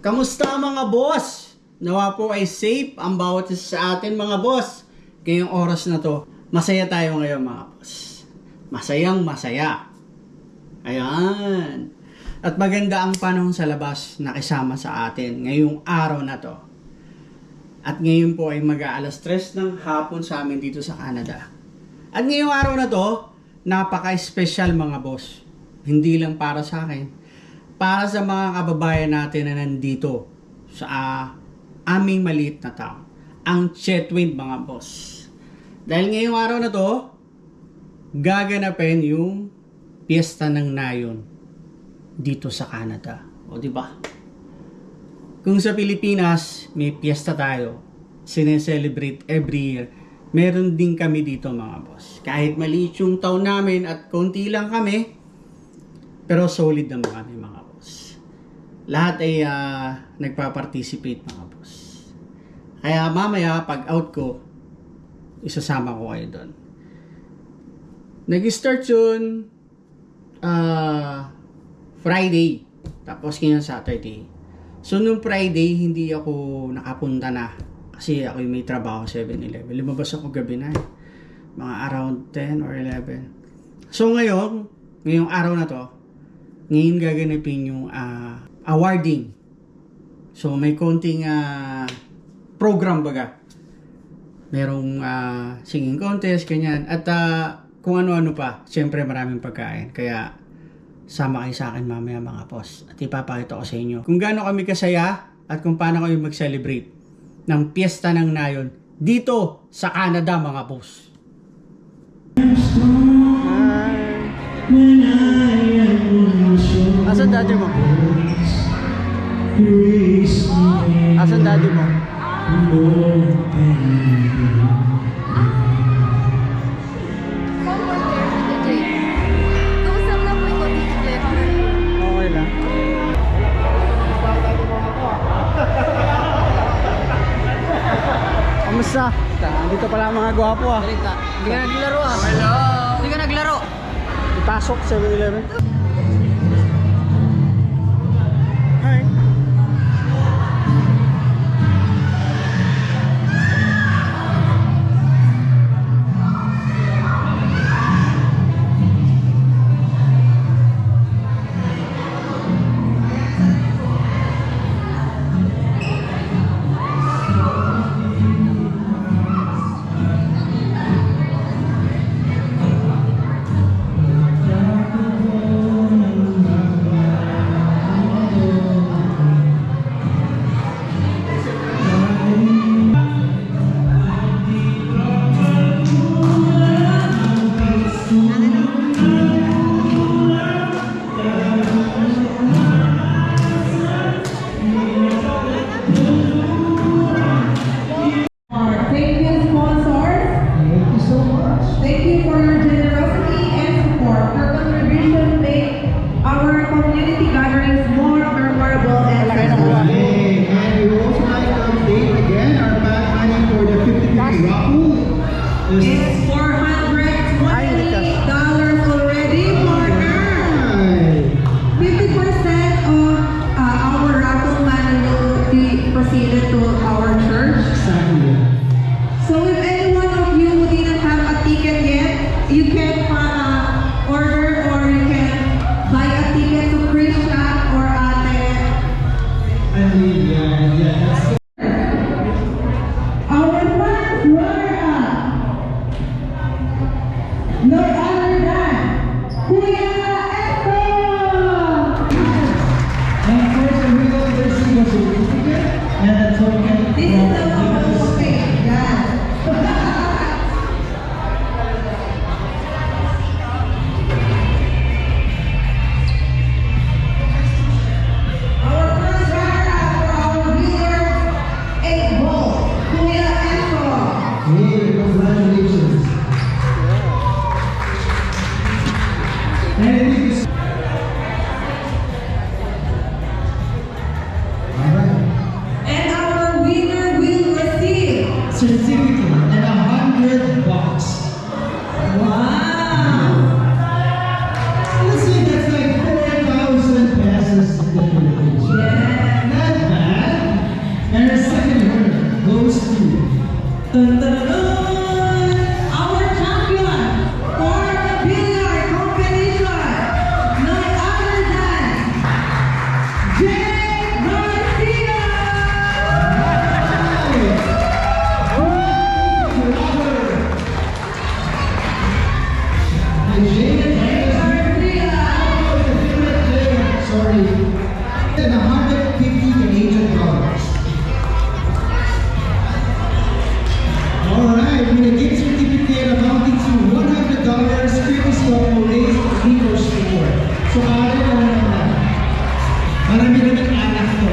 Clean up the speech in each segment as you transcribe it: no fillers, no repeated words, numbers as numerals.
Kamusta mga boss? Nawa po ay safe ang bawat isa sa atin mga boss. Ngayong oras na to, masaya tayo ngayon mga boss. Masayang masaya. Ayan. At maganda ang panahon sa labas na kasama sa atin ngayong araw na to. At ngayon po ay mag-aalas 3 ng hapon sa amin dito sa Canada. At ngayong araw na to, napaka-special mga boss. Hindi lang para sa akin. Para sa mga kababayan natin na nandito sa aming maliit na town. Ang Chetwynd mga boss. Dahil ngayong araw na to, gaganapin yung piyesta ng Nayon dito sa Canada. O diba? Kung sa Pilipinas, may piyesta tayo. Sineselebrate every year. Meron din kami dito mga boss. Kahit maliit yung taon namin at konti lang kami, pero solid naman kami mga boss. Lahat ay nagpa-participate mga boss. Kaya mamaya pag out ko, isasama ko kayo doon. Nag-start yun Friday. Tapos ngayon Saturday. So nung Friday, hindi ako nakapunta na. Kasi ako may trabaho 7-11. Lumabas ako gabi na. Mga around 10 or 11. So ngayong araw na to, ngayon gaganapin yung awarding. So may konting program baga. Merong singing contest, ganyan. At kung ano-ano pa. Siyempre maraming pagkain. Kaya sama kayo sa akin mamaya mga boss. At ipapakita ko sa inyo kung gaano kami kasaya at kung paano kami mag-celebrate ng piyesta ng Nayon dito sa Canada mga boss. Asan daddy mo? Asan daddy mo? Okay lang. Kamusta? Dito pala ang mga gwapo ah. Hindi ka naglaro ah. Hello! Hindi ka naglaro. Ipasok 7-11. Hi! It's $420 already, partner. 50% of our raffle money will be proceeded to our church. So if any one of you who didn't have a ticket yet, you can order or you can buy a ticket to Krishna or Ate. Our funds were no other than Kuya Echo! And of course, the winner will receive a certificate and a token. This is the one who paid, yeah. Our first runner-up for our viewers Dun, dun, dun, dun. Our champion for the billiard competition, none other than Jay Garcia! Sorry. And $150 Canadian. Alright, with a gift certificate amounting to $100, courtesy of Moray's Liquor Store. So, marami naman anak to.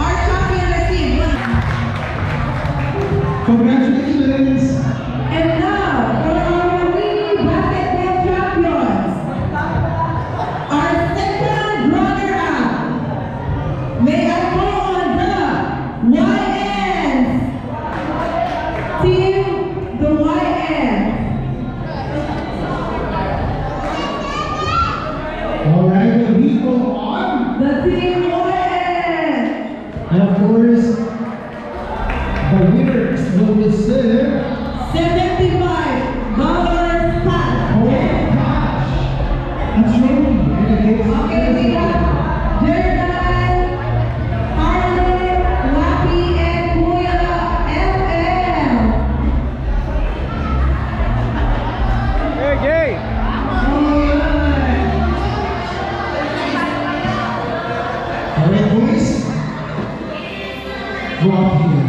Our champion received one. Congratulations! And now, for our mini basketball champions, our second runner-up, may I call on the YNs, Team the YN. Alright, we go on. The Team YN. And of course, the winners will receive $75 cash. oh gosh, a trophy and a gift Okay, we have Jordan, Harley, Wapi, and Kuya FM. Hey, Alright, boys, go up here.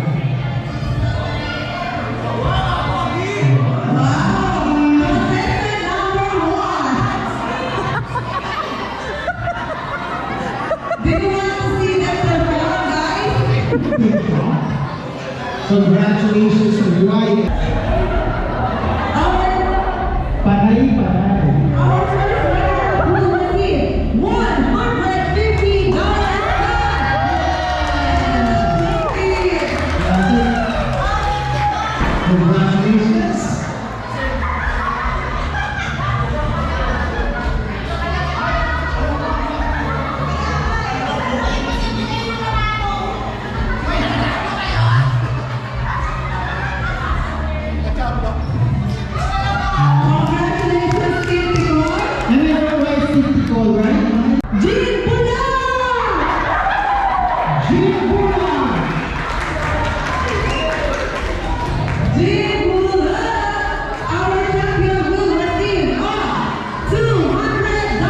Do you want to see them perform, guys? Congratulations to Ryan. Our Panay. first winner will receive $150 cash. Congratulations. Congratulations, Team Ticor. And everyone is typical, right? Jean Bulan! Jean Bulan. Jean Bulan, our champion will receive a $200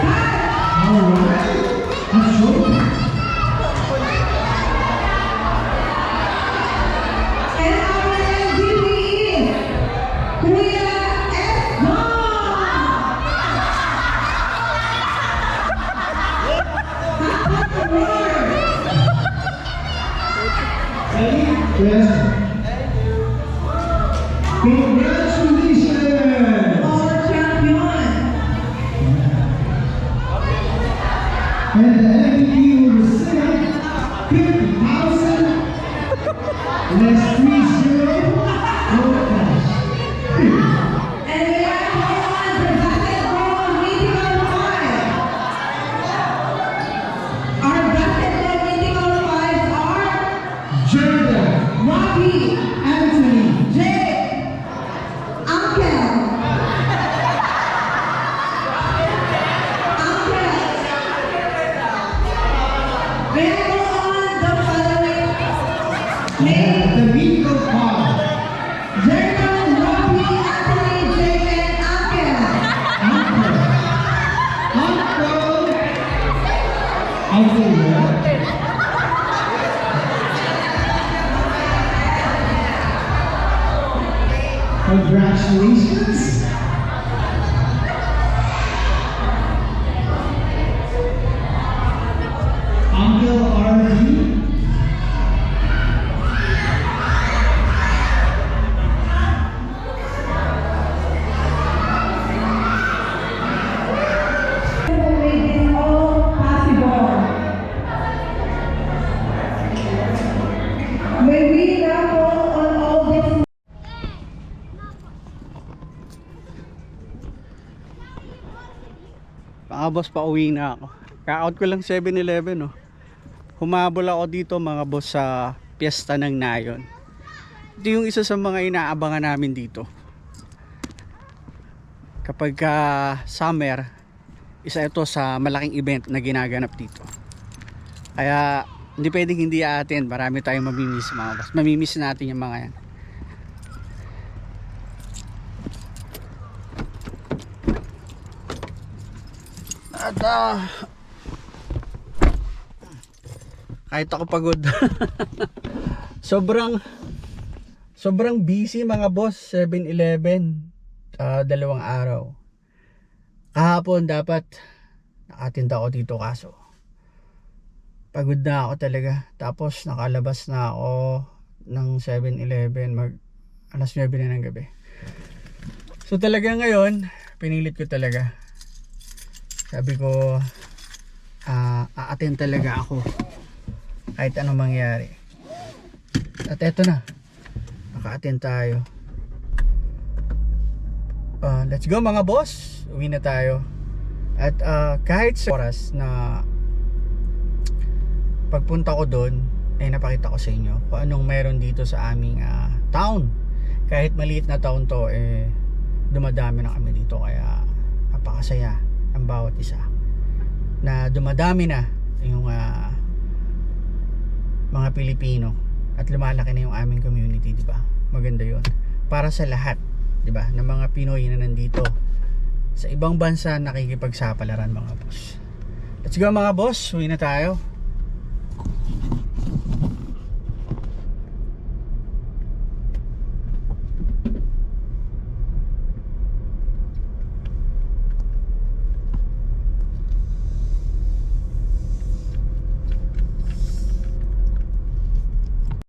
cash. Alright. That's true. And our MVP is Kuya S. Yes. Congratulations. Our champion. And the MVP will receive 50,000 less 30 no cash. And we are on the basketball mythical five. Our basketball mythical fives are Jordan, Wapi, Anthony, Jay, Uncle. May I go on the following name? and the Miko Pod, Jordan, Wapi, Anthony, Jay, and Uncle. Uncle, yeah? Congratulations. Uncle RD. Who made this all possible? May we now call on all these Boss, pauwi na ako. Ka-out ko lang 7-Eleven, oh. humabol ako dito mga boss sa Piyesta ng Nayon. Ito yung isa sa mga inaabangan namin dito. Kapag summer, isa ito sa malaking event na ginaganap dito. Kaya hindi pwedeng hindi attend. Marami tayong mamimiss mga boss. Mamimiss natin yung mga yan. At kahit ako pagod. sobrang busy mga boss. 7-Eleven, 2 araw. Kahapon dapat nakatinda ako dito, kaso pagod na ako talaga. Tapos nakalabas na ako ng 7-Eleven alas 9 na ng gabi. So talaga ngayon pinilit ko talaga. Sabi ko a-attend talaga ako kahit anong mangyari. At eto na, naka-attend tayo. Let's go mga boss, uwi na tayo. At kahit sa oras na pagpunta ko doon, ay napakita ko sa inyo kung anong meron dito sa aming town. Kahit maliit na town to, dumadami na kami dito, kaya napakasaya ang bawat isa na dumadami na yung mga Pilipino at lumalaki na yung aming community, di ba? Maganda 'yon para sa lahat, di ba? Ng mga Pinoy na nandito sa ibang bansa nakikipagsapalaran mga boss. Let's go mga boss, uwi na tayo.